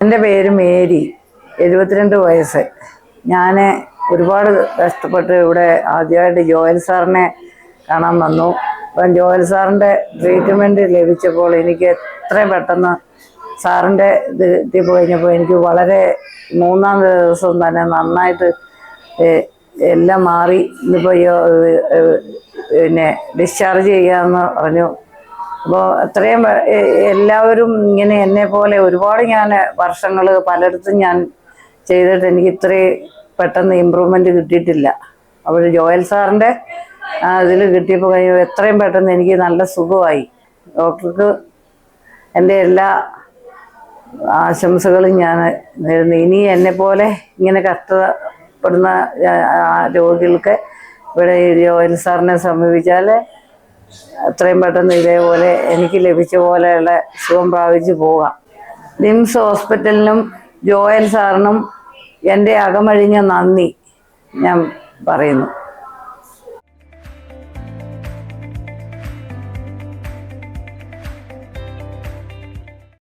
എൻ്റെ പേര് മേരി, 72 വയസ്സ്. ഞാൻ ഒരുപാട് കഷ്ടപ്പെട്ട് ഇവിടെ ആദ്യമായിട്ട് ജോയൽ സാറിനെ കാണാൻ വന്നു. അപ്പം ജോയൽ സാറിൻ്റെ ട്രീറ്റ്മെൻറ്റ് ലഭിച്ചപ്പോൾ എനിക്ക് എത്രയും പെട്ടെന്ന് സാറിൻ്റെ ഇത് എത്തിക്കഴിഞ്ഞപ്പോൾ എനിക്ക് വളരെ 3-ാം ദിവസം തന്നെ നന്നായിട്ട് എല്ലാം മാറി. ഇന്നിപ്പോൾ പിന്നെ ഡിസ്ചാർജ് ചെയ്യാമെന്ന് പറഞ്ഞു. അപ്പോൾ അത്രയും എല്ലാവരും ഇങ്ങനെ എന്നെ പോലെ ഒരുപാട് വർഷങ്ങൾ പലയിടത്തും ഞാൻ ചെയ്തിട്ട് എനിക്ക് ഇത്രയും പെട്ടെന്ന് ഇമ്പ്രൂവ്മെൻറ്റ് കിട്ടിയിട്ടില്ല. അപ്പോൾ ജോയൽ സാറിൻ്റെ ഇതിൽ കിട്ടിയപ്പോൾ എത്രയും പെട്ടെന്ന് എനിക്ക് നല്ല സുഖമായി. ഡോക്ടർക്ക് എൻ്റെ എല്ലാ ആശംസകളും ഞാൻ നേരുന്നു. ഇനി എന്നെപ്പോലെ ഇങ്ങനെ കഷ്ടപ്പെടുന്ന രോഗികൾക്ക് ഇവിടെ ജോയൽ സാറിനെ സമീപിച്ചാൽ അത്രയും പെട്ടെന്ന് ഇതേപോലെ എനിക്ക് ലഭിച്ച പോലെയുള്ള സുഖം പ്രാപിച്ചു പോകാം. നിംസ് ഹോസ്പിറ്റലിനും ജോയൽ സാറിനും എൻ്റെ അകമഴിഞ്ഞ നന്ദി ഞാൻ പറയുന്നു.